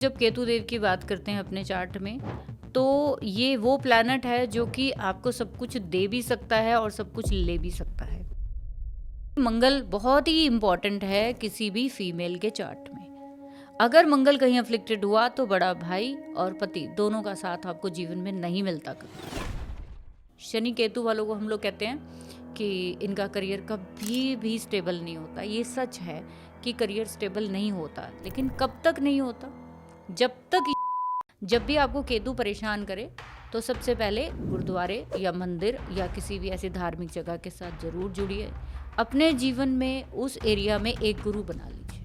जब केतु देव की बात करते हैं अपने चार्ट में, तो ये वो प्लैनेट है जो कि आपको सब कुछ दे भी सकता है और सब कुछ ले भी सकता है। मंगल बहुत ही इम्पॉर्टेंट है किसी भी फीमेल के चार्ट में। अगर मंगल कहीं अफ्लिक्टेड हुआ तो बड़ा भाई और पति दोनों का साथ आपको जीवन में नहीं मिलता कभी। शनि केतु वालों को हम लोग कहते हैं कि इनका करियर कभी भी स्टेबल नहीं होता। ये सच है कि करियर स्टेबल नहीं होता, लेकिन कब तक नहीं होता? जब भी आपको केतु परेशान करे तो सबसे पहले गुरुद्वारे या मंदिर या किसी भी ऐसी धार्मिक जगह के साथ जरूर जुड़िए। अपने जीवन में उस एरिया में एक गुरु बना लीजिए।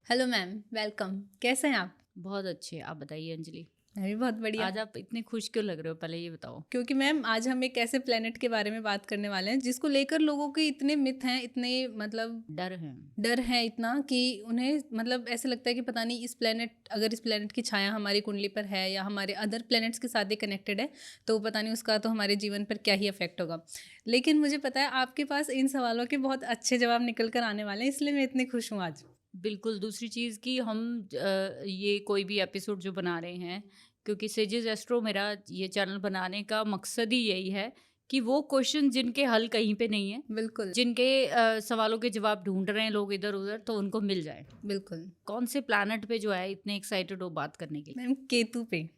Hello ma'am, welcome. कैसे हैं आप? बहुत अच्छे। आप बताइए अंजलि, मैं भी बहुत बढ़िया। आज आप इतने खुश क्यों लग रहे हो? पहले ये बताओ। क्योंकि मैम आज हम एक ऐसे प्लेनेट के बारे में बात करने वाले हैं जिसको लेकर लोगों के इतने मिथ हैं, इतने मतलब डर है इतना कि उन्हें मतलब ऐसे लगता है कि पता नहीं अगर इस प्लेनेट की छाया हमारी कुंडली पर है या हमारे अदर प्लेनेट्स के साथ ही कनेक्टेड है तो पता नहीं उसका तो हमारे जीवन पर क्या ही इफेक्ट होगा। लेकिन मुझे पता है आपके पास इन सवालों के बहुत अच्छे जवाब निकल कर आने वाले हैं, इसलिए मैं इतनी खुश हूँ आज। बिल्कुल। दूसरी चीज़ कि हम ये कोई भी एपिसोड जो बना रहे हैं, क्योंकि सेजेस एस्ट्रो मेरा ये चैनल बनाने का मकसद ही यही है कि वो क्वेश्चन जिनके हल कहीं पे नहीं है, बिल्कुल जिनके सवालों के जवाब ढूंढ रहे हैं लोग इधर उधर, तो उनको मिल जाए। बिल्कुल। कौन से प्लैनेट पे जो है इतने एक्साइटेड हो बात करने के लिए? मैम केतु पे।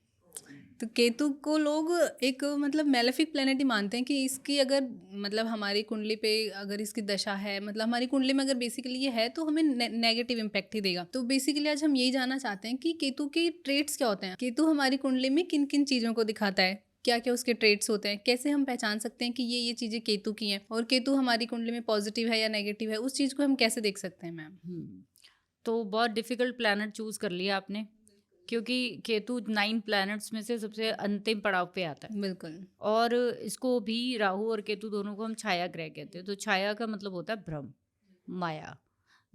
तो केतु को लोग एक मतलब मेलेफिक प्लेनेट ही मानते हैं कि इसकी अगर मतलब हमारी कुंडली पे अगर इसकी दशा है, मतलब हमारी कुंडली में अगर बेसिकली ये है तो हमें नेगेटिव इम्पैक्ट ही देगा। तो बेसिकली आज हम यही जानना चाहते हैं कि केतु के ट्रेट्स क्या होते हैं, केतु हमारी कुंडली में किन किन चीज़ों को दिखाता है, क्या क्या उसके ट्रेट्स होते हैं, कैसे हम पहचान सकते हैं कि ये चीज़ें केतु की हैं, और केतु हमारी कुंडली में पॉजिटिव है या नेगेटिव है, उस चीज़ को हम कैसे देख सकते हैं मैम? तो बहुत डिफिकल्ट प्लैनेट चूज कर लिया आपने, क्योंकि केतु 9 प्लैनेट्स में से सबसे अंतिम पड़ाव पे आता है। बिल्कुल। और इसको भी राहु और केतु दोनों को हम छाया ग्रह कहते हैं। तो छाया का मतलब होता है भ्रम, माया।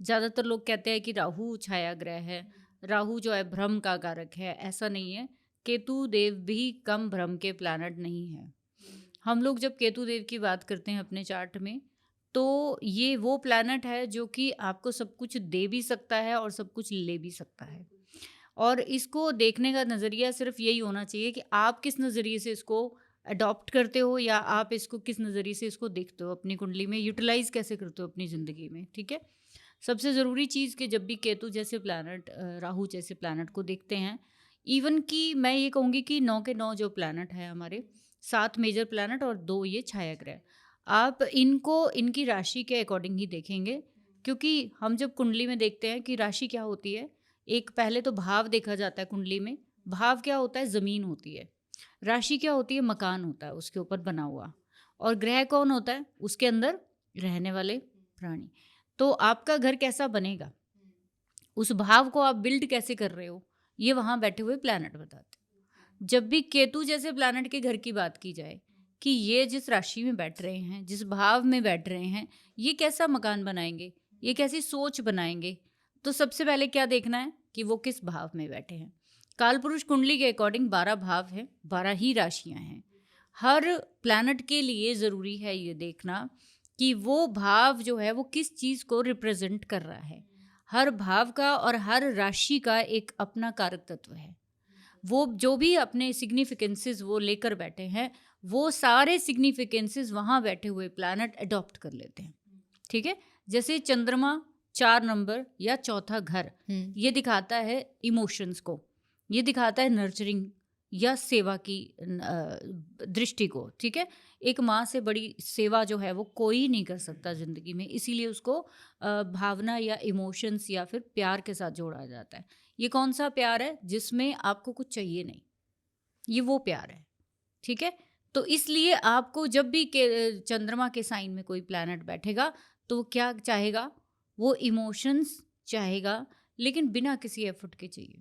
ज़्यादातर लोग कहते हैं कि राहु छाया ग्रह है, राहु जो है भ्रम का कारक है। ऐसा नहीं है। केतु देव भी कम भ्रम के प्लैनेट नहीं है। हम लोग जब केतु देव की बात करते हैं अपने चार्ट में, तो ये वो प्लैनेट है जो कि आपको सब कुछ दे भी सकता है और सब कुछ ले भी सकता है। और इसको देखने का नज़रिया सिर्फ यही होना चाहिए कि आप किस नज़रिए से इसको अडॉप्ट करते हो, या आप इसको किस नज़रिए से इसको देखते हो, अपनी कुंडली में यूटिलाइज कैसे करते हो अपनी ज़िंदगी में। ठीक है। सबसे ज़रूरी चीज़ कि जब भी केतु जैसे प्लैनेट, राहु जैसे प्लैनेट को देखते हैं, इवन कि मैं ये कहूँगी कि 9 के 9 जो प्लैनेट है हमारे, 7 मेजर प्लैनेट और 2 ये छाया ग्रह, आप इनको इनकी राशि के अकॉर्डिंग ही देखेंगे। क्योंकि हम जब कुंडली में देखते हैं कि राशि क्या होती है, एक पहले तो भाव देखा जाता है कुंडली में। भाव क्या होता है? ज़मीन होती है। राशि क्या होती है? मकान होता है उसके ऊपर बना हुआ। और ग्रह कौन होता है? उसके अंदर रहने वाले प्राणी। तो आपका घर कैसा बनेगा, उस भाव को आप बिल्ड कैसे कर रहे हो, ये वहाँ बैठे हुए प्लैनेट बताते हैं। जब भी केतु जैसे प्लैनेट के घर की बात की जाए कि ये जिस राशि में बैठ रहे हैं, जिस भाव में बैठ रहे हैं, ये कैसा मकान बनाएंगे, ये कैसी सोच बनाएंगे, तो सबसे पहले क्या देखना है कि वो किस भाव में बैठे हैं। काल पुरुष कुंडली के अकॉर्डिंग 12 भाव हैं, 12 ही राशियां हैं। हर प्लैनेट के लिए ज़रूरी है ये देखना कि वो भाव जो है वो किस चीज़ को रिप्रेजेंट कर रहा है। हर भाव का और हर राशि का एक अपना कारक तत्व है। वो जो भी अपने सिग्निफिकेंसेस वो लेकर बैठे हैं, वो सारे सिग्निफिकेंसेस वहाँ बैठे हुए प्लैनेट अडॉप्ट कर लेते हैं। ठीक है। जैसे चंद्रमा 4 नंबर या चौथा घर, ये दिखाता है इमोशंस को, ये दिखाता है नर्चरिंग या सेवा की दृष्टि को। ठीक है। एक माँ से बड़ी सेवा जो है वो कोई नहीं कर सकता ज़िंदगी में, इसीलिए उसको भावना या इमोशंस या फिर प्यार के साथ जोड़ा जाता है। ये कौन सा प्यार है? जिसमें आपको कुछ चाहिए नहीं, ये वो प्यार है। ठीक है। तो इसलिए आपको जब भी चंद्रमा के साइन में कोई प्लैनेट बैठेगा तो वो क्या चाहेगा? वो इमोशंस चाहेगा, लेकिन बिना किसी एफर्ट के चाहिए।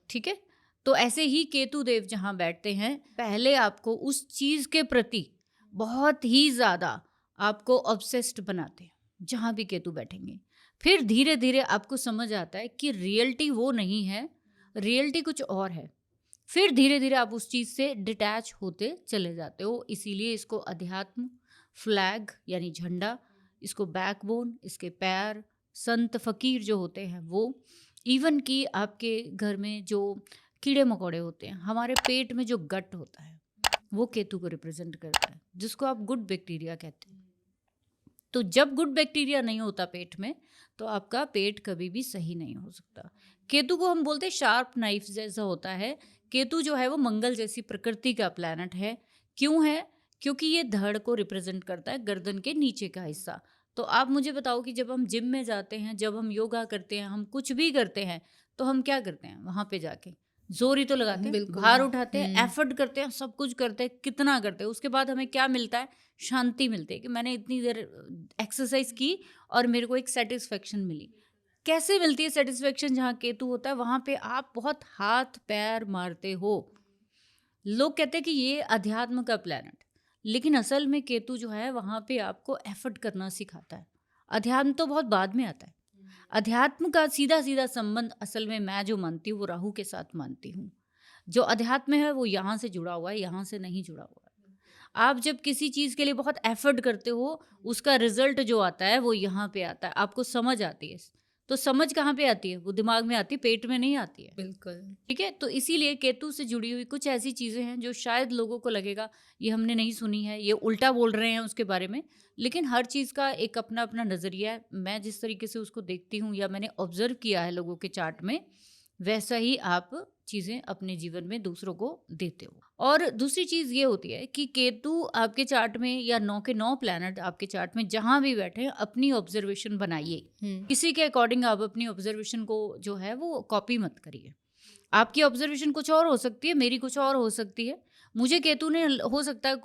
ठीक है। तो ऐसे ही केतु देव जहाँ बैठते हैं, पहले आपको उस चीज़ के प्रति बहुत ही ज़्यादा आपको ऑब्सेस्ड बनाते हैं जहाँ भी केतु बैठेंगे। फिर धीरे धीरे आपको समझ आता है कि रियलिटी वो नहीं है, रियलिटी कुछ और है। फिर धीरे धीरे आप उस चीज़ से डिटैच होते चले जाते हो। इसीलिए इसको अध्यात्म, फ्लैग यानी झंडा, इसको बैकबोन, इसके पैर, संत फकीर जो होते हैं वो, इवन कि आपके घर में जो कीड़े मकोड़े होते हैं, हमारे पेट में जो गट होता है वो केतु को रिप्रेजेंट करता है, जिसको आप गुड बैक्टीरिया कहते हैं। तो जब गुड बैक्टीरिया नहीं होता पेट में तो आपका पेट कभी भी सही नहीं हो सकता। केतु को हम बोलते हैं शार्प नाइफ जैसा होता है। केतु जो है वो मंगल जैसी प्रकृति का प्लैनेट है। क्यों है? क्योंकि ये धड़ को रिप्रेजेंट करता है, गर्दन के नीचे का हिस्सा। तो आप मुझे बताओ कि जब हम जिम में जाते हैं, जब हम योगा करते हैं, हम कुछ भी करते हैं, तो हम क्या करते हैं? वहां पे जाके जोर ही तो लगाते हैं, बिल्कुल। भार उठाते हैं, एफर्ट करते हैं, सब कुछ करते हैं, कितना करते हैं। उसके बाद हमें क्या मिलता है? शांति मिलती है कि मैंने इतनी देर एक्सरसाइज की और मेरे को एक सेटिस्फेक्शन मिली। कैसे मिलती है सेटिस्फेक्शन? जहाँ केतु होता है वहां पे आप बहुत हाथ पैर मारते हो। लोग कहते हैं कि ये अध्यात्म का प्लैनेट, लेकिन असल में केतु जो है वहां पे आपको एफर्ट करना सिखाता है। अध्यात्म तो बहुत बाद में आता है। अध्यात्म का सीधा सीधा संबंध असल में मैं जो मानती हूँ वो राहु के साथ मानती हूँ। जो अध्यात्म है वो यहाँ से जुड़ा हुआ है, यहाँ से नहीं जुड़ा हुआ है। आप जब किसी चीज़ के लिए बहुत एफर्ट करते हो, उसका रिजल्ट जो आता है वो यहाँ पे आता है, आपको समझ आती है। तो समझ कहाँ पे आती है? वो दिमाग में आती है, पेट में नहीं आती है। बिल्कुल। ठीक है, तो इसीलिए केतु से जुड़ी हुई कुछ ऐसी चीज़ें हैं जो शायद लोगों को लगेगा ये हमने नहीं सुनी है, ये उल्टा बोल रहे हैं उसके बारे में, लेकिन हर चीज़ का एक अपना अपना नज़रिया है। मैं जिस तरीके से उसको देखती हूँ या मैंने ऑब्जर्व किया है लोगों के चार्ट में, वैसा ही आप चीज़ें अपने जीवन में दूसरों को देते हो। और दूसरी चीज़ ये होती है कि केतु आपके चार्ट में या 9 के 9 प्लैनेट आपके चार्ट में जहाँ भी बैठे हैं, अपनी ऑब्जर्वेशन बनाइए। किसी के अकॉर्डिंग आप अपनी ऑब्जर्वेशन को जो है वो कॉपी मत करिए। आपकी ऑब्जर्वेशन कुछ और हो सकती है, मेरी कुछ और हो सकती है। मुझे केतु ने हो सकता है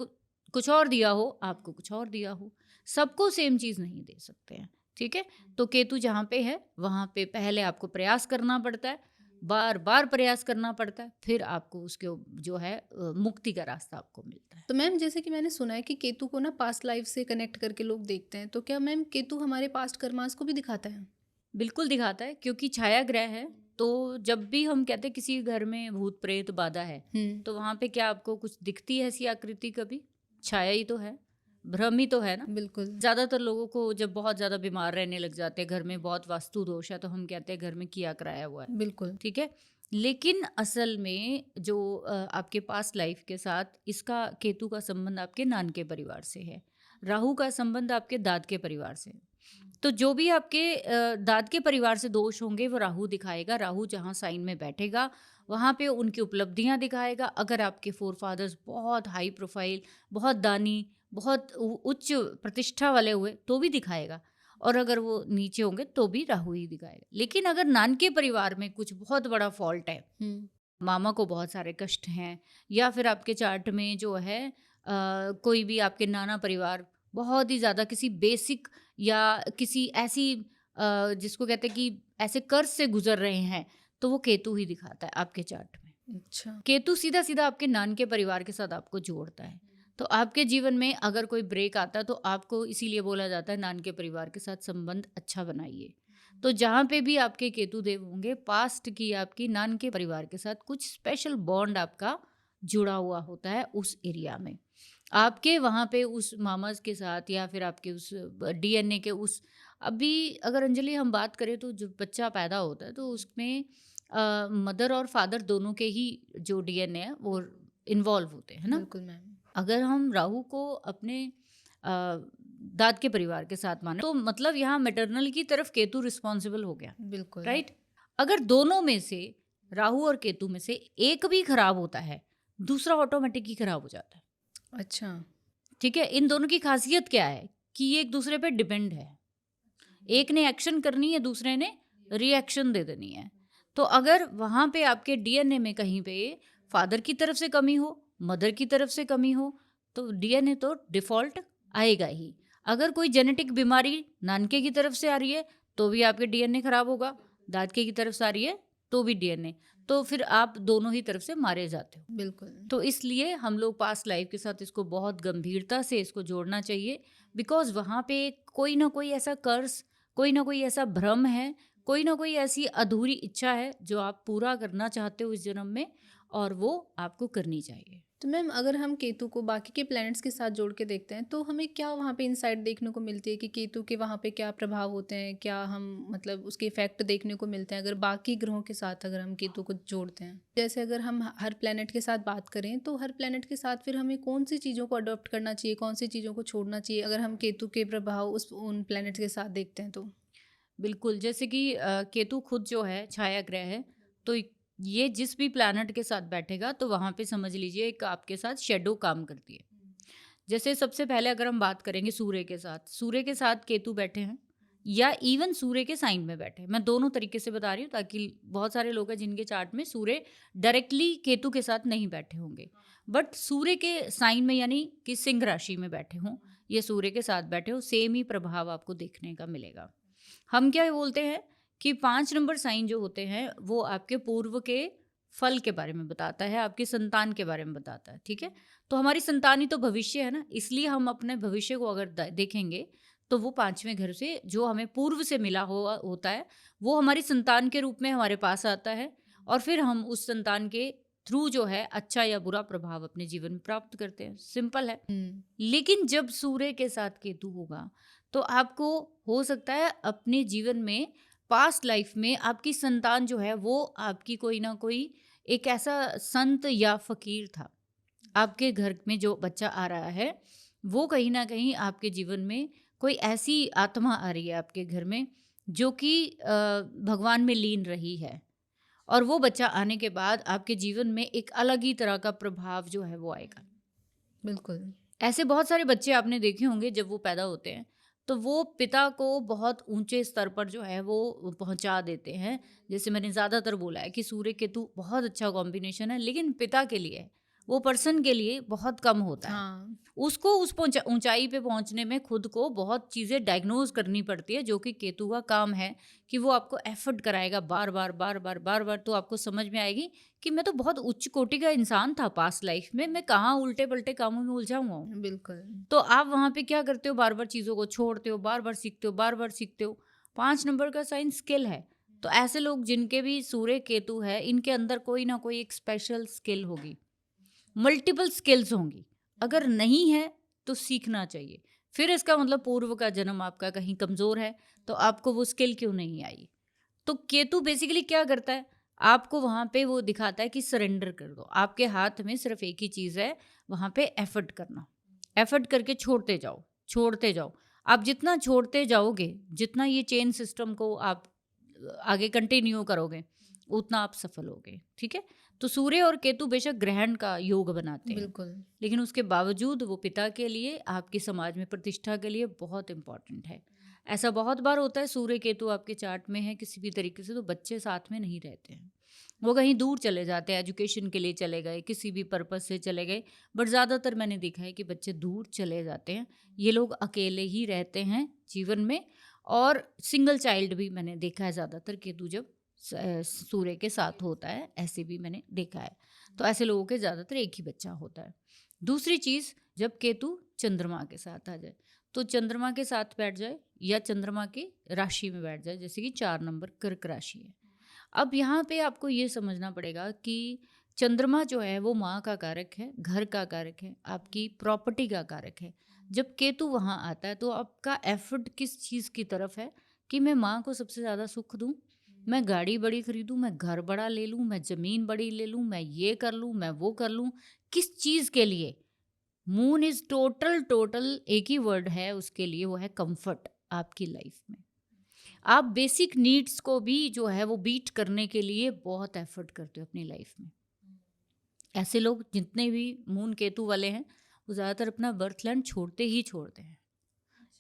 कुछ और दिया हो, आपको कुछ और दिया हो। सबको सेम चीज़ नहीं दे सकते हैं। ठीक है, तो केतु जहाँ पे है वहाँ पे पहले आपको प्रयास करना पड़ता है, बार बार प्रयास करना पड़ता है, फिर आपको उसके जो है मुक्ति का रास्ता आपको मिलता है। तो मैम जैसे कि मैंने सुना है कि केतु को ना पास्ट लाइफ से कनेक्ट करके लोग देखते हैं, तो क्या मैम केतु हमारे पास्ट कर्मास को भी दिखाता है? बिल्कुल दिखाता है, क्योंकि छाया ग्रह है। तो जब भी हम कहते हैं किसी घर में भूत प्रेत बाधा है, तो वहाँ पे क्या आपको कुछ दिखती है ऐसी आकृति? कभी छाया ही तो है, भ्रम ही तो है ना। बिल्कुल। ज़्यादातर लोगों को जब बहुत ज़्यादा बीमार रहने लग जाते हैं, घर में बहुत वास्तु दोष है, तो हम कहते हैं घर में किया कराया हुआ है। बिल्कुल। ठीक है, लेकिन असल में जो आपके पास्ट लाइफ के साथ इसका केतु का संबंध आपके नान के परिवार से है, राहु का संबंध आपके दाद के परिवार से है। तो जो भी आपके दाद के परिवार से दोष होंगे वो राहु दिखाएगा। राहु जहाँ साइन में बैठेगा वहाँ पे उनकी उपलब्धियाँ दिखाएगा। अगर आपके फोर फादर्स बहुत हाई प्रोफाइल, बहुत दानी, बहुत उच्च प्रतिष्ठा वाले हुए तो भी दिखाएगा, और अगर वो नीचे होंगे तो भी राहु ही दिखाएगा। लेकिन अगर नान के परिवार में कुछ बहुत बड़ा फॉल्ट है, मामा को बहुत सारे कष्ट हैं, या फिर आपके चार्ट में जो है कोई भी आपके नाना परिवार बहुत ही ज़्यादा किसी बेसिक या किसी ऐसी जिसको कहते हैं कि ऐसे कर्ज से गुजर रहे हैं, तो वो केतु ही दिखाता है आपके चार्ट में। अच्छा। केतु सीधा सीधा आपके नान के परिवार के साथ आपको जोड़ता है। तो आपके जीवन में अगर कोई ब्रेक आता है तो आपको इसीलिए बोला जाता है नान के परिवार के साथ संबंध अच्छा बनाइए। तो जहाँ पे भी आपके केतु देव होंगे, पास्ट की आपकी नान के परिवार के साथ कुछ स्पेशल बॉन्ड आपका जुड़ा हुआ होता है उस एरिया में। आपके वहाँ पे उस मामाज के साथ या फिर आपके उस डीएनए के उस, अभी अगर अंजलि हम बात करें तो जो बच्चा पैदा होता है तो उसमें मदर और फादर दोनों के ही जो डीएनए है वो इन्वॉल्व होते हैं ना। बिल्कुल मैम। अगर हम राहु को अपने दाद के परिवार के साथ माने तो मतलब यहाँ मैटरनल की तरफ केतु रिस्पॉन्सिबल हो गया। बिल्कुल। राइट। अगर दोनों में से राहु और केतु में से एक भी खराब होता है, दूसरा ऑटोमेटिक ही खराब हो जाता है। अच्छा। ठीक है, इन दोनों की खासियत क्या है कि ये एक दूसरे पे डिपेंड है। एक ने एक्शन करनी है, दूसरे ने रिएक्शन दे देनी है। तो अगर वहाँ पे आपके डीएनए में कहीं पे फादर की तरफ से कमी हो, मदर की तरफ से कमी हो, तो डीएनए तो डिफॉल्ट आएगा ही। अगर कोई जेनेटिक बीमारी नानके की तरफ से आ रही है तो भी आपके डीएनए खराब होगा, दादके की तरफ से आ रही है तो भी डीएनए, तो फिर आप दोनों ही तरफ से मारे जाते हो। बिल्कुल। तो इसलिए हम लोग पास्ट लाइफ के साथ इसको बहुत गंभीरता से इसको जोड़ना चाहिए, बिकॉज वहाँ पे कोई ना कोई ऐसा कर्ज, कोई ना कोई ऐसा भ्रम है, कोई ना कोई ऐसी अधूरी इच्छा है जो आप पूरा करना चाहते हो इस जन्म में, और वो आपको करनी चाहिए। तो मैम अगर हम केतु को बाकी के प्लैनेट्स के साथ जोड़ के देखते हैं तो हमें क्या वहाँ पे इंसाइट देखने को मिलती है कि केतु के वहाँ पे क्या प्रभाव होते हैं, क्या हम मतलब उसके इफेक्ट देखने को मिलते हैं अगर बाकी ग्रहों के साथ अगर हम केतु को जोड़ते हैं? जैसे अगर हम हर प्लैनेट के साथ बात करें तो हर प्लैनेट के साथ फिर हमें कौन सी चीज़ों को अडॉप्ट करना चाहिए, कौन सी चीज़ों को छोड़ना चाहिए अगर हम केतु के प्रभाव उस उन प्लैनेट्स के साथ देखते हैं तो? बिल्कुल, जैसे कि केतु खुद जो है छाया ग्रह है, तो ये जिस भी प्लैनेट के साथ बैठेगा तो वहाँ पे समझ लीजिए एक आपके साथ शैडो काम करती है। जैसे सबसे पहले अगर हम बात करेंगे सूर्य के साथ केतु बैठे हैं या इवन सूर्य के साइन में बैठे हैं। मैं दोनों तरीके से बता रही हूँ ताकि बहुत सारे लोग हैं जिनके चार्ट में सूर्य डायरेक्टली केतु के साथ नहीं बैठे होंगे, बट सूर्य के साइन में यानी कि सिंह राशि में बैठे हों या सूर्य के साथ बैठे हो, सेम ही प्रभाव आपको देखने का मिलेगा। हम क्या बोलते हैं कि 5 नंबर साइन जो होते हैं वो आपके पूर्व के फल के बारे में बताता है, आपकी संतान के बारे में बताता है, ठीक है? तो हमारी संतान ही तो भविष्य है ना, इसलिए हम अपने भविष्य को अगर देखेंगे तो वो 5वें घर से जो हमें पूर्व से मिला हुआ होता है वो हमारी संतान के रूप में हमारे पास आता है और फिर हम उस संतान के थ्रू जो है अच्छा या बुरा प्रभाव अपने जीवन में प्राप्त करते हैं, सिंपल है। लेकिन जब सूर्य के साथ केतु होगा तो आपको हो सकता है अपने जीवन में पास्ट लाइफ में आपकी संतान जो है वो आपकी कोई ना कोई एक ऐसा संत या फकीर था। आपके घर में जो बच्चा आ रहा है वो कहीं ना कहीं आपके जीवन में कोई ऐसी आत्मा आ रही है आपके घर में जो कि भगवान में लीन रही है और वो बच्चा आने के बाद आपके जीवन में एक अलग ही तरह का प्रभाव जो है वो आएगा। बिल्कुल। ऐसे बहुत सारे बच्चे आपने देखे होंगे जब वो पैदा होते हैं तो वो पिता को बहुत ऊंचे स्तर पर जो है वो पहुंचा देते हैं। जैसे मैंने ज़्यादातर बोला है कि सूर्य केतु बहुत अच्छा कॉम्बिनेशन है, लेकिन पिता के लिए वो पर्सन के लिए बहुत कम होता है। हाँ। उसको उस ऊंचाई पे पहुंचने में खुद को बहुत चीज़ें डायग्नोज करनी पड़ती है, जो कि केतु का काम है कि वो आपको एफर्ट कराएगा बार बार बार बार बार बार। तो आपको समझ में आएगी कि मैं तो बहुत उच्च कोटि का इंसान था पास्ट लाइफ में, मैं कहाँ उल्टे पलटे कामों में उलझा हुआ हूँ। बिल्कुल। तो आप वहाँ पे क्या करते हो, बार बार चीज़ों को छोड़ते हो, बार बार सीखते हो, बार बार सीखते हो। 5 नंबर का साइन स्किल है। तो ऐसे लोग जिनके भी सूर्य केतु है इनके अंदर कोई ना कोई एक स्पेशल स्किल होगी, मल्टीपल स्किल्स होंगी। अगर नहीं है तो सीखना चाहिए। फिर इसका मतलब पूर्व का जन्म आपका कहीं कमज़ोर है तो आपको वो स्किल क्यों नहीं आई। तो केतु बेसिकली क्या करता है, आपको वहाँ पे वो दिखाता है कि सरेंडर कर दो। आपके हाथ में सिर्फ एक ही चीज़ है, वहाँ पे एफर्ट करना। एफर्ट करके छोड़ते जाओ, छोड़ते जाओ। आप जितना छोड़ते जाओगे, जितना ये चेन सिस्टम को आप आगे कंटिन्यू करोगे, उतना आप सफल होगे, ठीक है? तो सूर्य और केतु बेशक ग्रहण का योग बनाते हैं, बिल्कुल। लेकिन उसके बावजूद वो पिता के लिए, आपकी समाज में प्रतिष्ठा के लिए बहुत इम्पोर्टेंट है। ऐसा बहुत बार होता है सूर्य केतु आपके चार्ट में है किसी भी तरीके से तो बच्चे साथ में नहीं रहते हैं, वो कहीं दूर चले जाते हैं, एजुकेशन के लिए चले गए, किसी भी पर्पस से चले गए। बट ज़्यादातर मैंने देखा है कि बच्चे दूर चले जाते हैं, ये लोग अकेले ही रहते हैं जीवन में। और सिंगल चाइल्ड भी मैंने देखा है ज़्यादातर केतु जब सूर्य के साथ होता है, ऐसे भी मैंने देखा है। तो ऐसे लोगों के ज़्यादातर एक ही बच्चा होता है। दूसरी चीज़, जब केतु चंद्रमा के साथ आ जाए, तो चंद्रमा के साथ बैठ जाए या चंद्रमा की राशि में बैठ जाए, जैसे कि 4 नंबर कर्क राशि है। अब यहाँ पे आपको ये समझना पड़ेगा कि चंद्रमा जो है वो माँ का कारक है, घर का कारक है, आपकी प्रॉपर्टी का कारक है। जब केतु वहाँ आता है तो आपका एफर्ट किस चीज़ की तरफ है कि मैं माँ को सबसे ज़्यादा सुख दूँ, मैं गाड़ी बड़ी खरीदूँ, मैं घर बड़ा ले लूँ, मैं ज़मीन बड़ी ले लूँ, मैं ये कर लूँ, मैं वो कर लूँ। किस चीज़ के लिए? मून इज़ टोटल एक ही वर्ड है उसके लिए, वो है कंफर्ट आपकी लाइफ में। आप बेसिक नीड्स को भी जो है वो बीट करने के लिए बहुत एफर्ट करते हो अपनी लाइफ में। ऐसे लोग जितने भी मून केतु वाले हैं वो ज़्यादातर अपना बर्थलैंड छोड़ते ही छोड़ते हैं।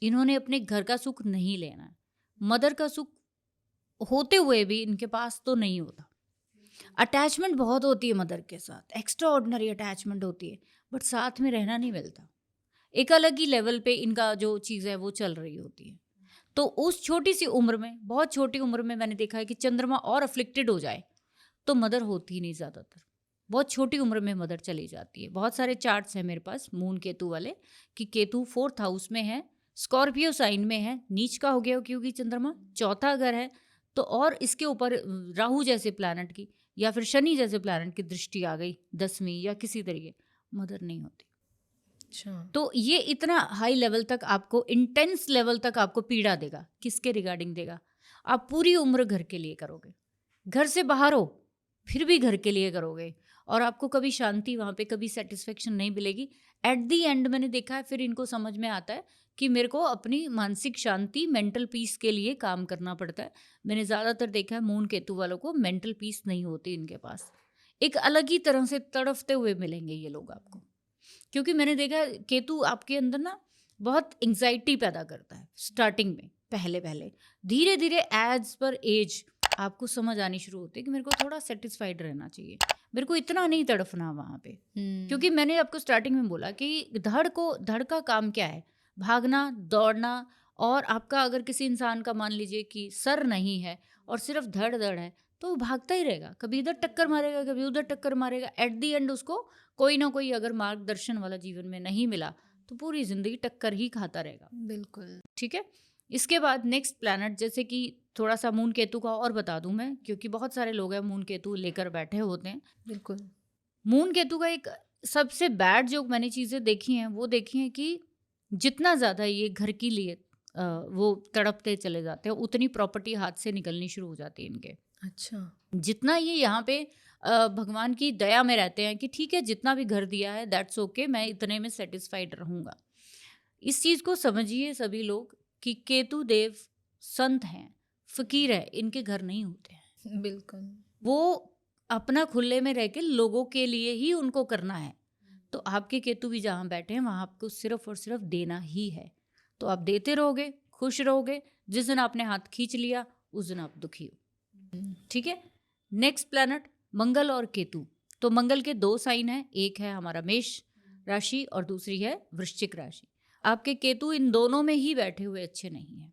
इन्होंने अपने घर का सुख नहीं लेना है, मदर का सुख होते हुए भी इनके पास तो नहीं होता। अटैचमेंट बहुत होती है मदर के साथ, एक्स्ट्रा ऑर्डिनरी अटैचमेंट होती है, बट साथ में रहना नहीं मिलता। एक अलग ही लेवल पे इनका जो चीज़ है वो चल रही होती है। तो उस छोटी सी उम्र में, बहुत छोटी उम्र में मैंने देखा है कि चंद्रमा और अफ्लिक्टेड हो जाए तो मदर होती ही नहीं, ज़्यादातर बहुत छोटी उम्र में मदर चली जाती है। बहुत सारे चार्ट्स हैं मेरे पास मून केतु वाले कि केतु 4th हाउस में है, स्कॉर्पियो साइन में है, नीच का हो गया क्योंकि चंद्रमा 4था घर है। तो और इसके ऊपर राहु जैसे प्लैनेट की या फिर शनि जैसे प्लैनेट की दृष्टि आ गई 10वीं या किसी तरीके, मदर नहीं होती। अच्छा। तो ये इतना हाई लेवल तक आपको, इंटेंस लेवल तक आपको पीड़ा देगा। किसके रिगार्डिंग देगा? आप पूरी उम्र घर के लिए करोगे, घर से बाहर हो फिर भी घर के लिए करोगे, और आपको कभी शांति, वहाँ पे कभी सेटिस्फेक्शन नहीं मिलेगी। एट दी एंड मैंने देखा है, फिर इनको समझ में आता है कि मेरे को अपनी मानसिक शांति, मेंटल पीस के लिए काम करना पड़ता है। मैंने ज़्यादातर देखा है मून केतु वालों को मेंटल पीस नहीं होती इनके पास, एक अलग ही तरह से तड़फते हुए मिलेंगे ये लोग आपको। क्योंकि मैंने देखा है केतु आपके अंदर ना बहुत एंग्जाइटी पैदा करता है स्टार्टिंग में, पहले पहले। धीरे धीरे एज पर एज आपको समझ आनी शुरू होती है कि मेरे को थोड़ा सेटिस्फाइड रहना चाहिए, मेरे को इतना नहीं तड़फना वहाँ पे। क्योंकि मैंने आपको स्टार्टिंग में बोला कि धड़ का काम क्या है? भागना, दौड़ना। और आपका अगर किसी इंसान का मान लीजिए कि सर नहीं है और सिर्फ धड़ है, तो वो भागता ही रहेगा, कभी इधर टक्कर मारेगा, कभी उधर टक्कर मारेगा। एट दी एंड उसको कोई ना कोई अगर मार्गदर्शन वाला जीवन में नहीं मिला तो पूरी जिंदगी टक्कर ही खाता रहेगा। बिल्कुल। ठीक है। इसके बाद नेक्स्ट प्लैनेट, जैसे कि थोड़ा सा मून केतु का और बता दूं मैं, क्योंकि बहुत सारे लोग हैं मून केतु लेकर बैठे होते हैं। बिल्कुल। मून केतु का एक सबसे बैड जो मैंने चीज़ें देखी हैं वो देखी हैं कि जितना ज़्यादा ये घर के लिए वो तड़पते चले जाते हैं, उतनी प्रॉपर्टी हाथ से निकलनी शुरू हो जाती है इनके। अच्छा। जितना ये यहाँ पे भगवान की दया में रहते हैं कि ठीक है, जितना भी घर दिया है दैट्स ओके, मैं इतने में सेटिस्फाइड रहूँगा। इस चीज़ को समझिए सभी लोग कि केतु देव संत हैं, फकीर है, इनके घर नहीं होते हैं। बिल्कुल। वो अपना खुले में रह के लोगों के लिए ही उनको करना है। तो आपके केतु भी जहाँ बैठे हैं वहाँ आपको सिर्फ और सिर्फ देना ही है। तो आप देते रहोगे, खुश रहोगे। जिस दिन आपने हाथ खींच लिया उस दिन आप दुखी हो। ठीक है। नेक्स्ट प्लैनेट मंगल और केतु। तो मंगल के 2 साइन हैं, एक है हमारा मेष राशि और दूसरी है वृश्चिक राशि। आपके केतु इन दोनों में ही बैठे हुए अच्छे नहीं हैं,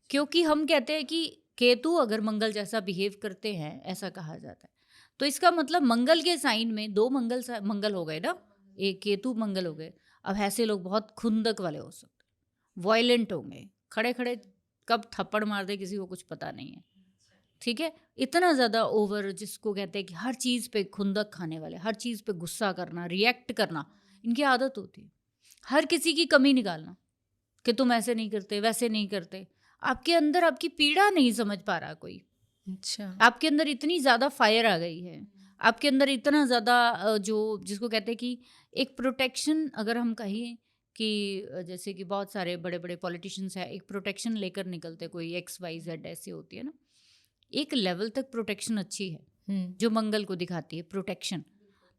क्योंकि हम कहते हैं कि केतु अगर मंगल जैसा बिहेव करते हैं, ऐसा कहा जाता है, तो इसका मतलब मंगल के साइन में 2 मंगल हो गए ना, एक केतु मंगल हो गए। अब ऐसे लोग बहुत खुंदक वाले हो सकते, वायलेंट होंगे, खड़े खड़े कब थप्पड़ मार दे किसी को कुछ पता नहीं है। ठीक है। इतना ज़्यादा ओवर, जिसको कहते हैं कि हर चीज़ पे खुंदक खाने वाले, हर चीज़ पे गुस्सा करना, रिएक्ट करना, इनकी आदत होती है। हर किसी की कमी निकालना कि तुम ऐसे नहीं करते, वैसे नहीं करते। आपके अंदर आपकी पीड़ा नहीं समझ पा रहा कोई। अच्छा। आपके अंदर इतनी ज़्यादा फायर आ गई है, आपके अंदर इतना ज़्यादा जो जिसको कहते हैं कि एक प्रोटेक्शन, अगर हम कहें कि जैसे कि बहुत सारे बड़े बड़े पॉलिटिशियंस हैं, एक प्रोटेक्शन लेकर निकलते, कोई XYZ ऐसी होती है ना, एक लेवल तक प्रोटेक्शन अच्छी है जो मंगल को दिखाती है प्रोटेक्शन।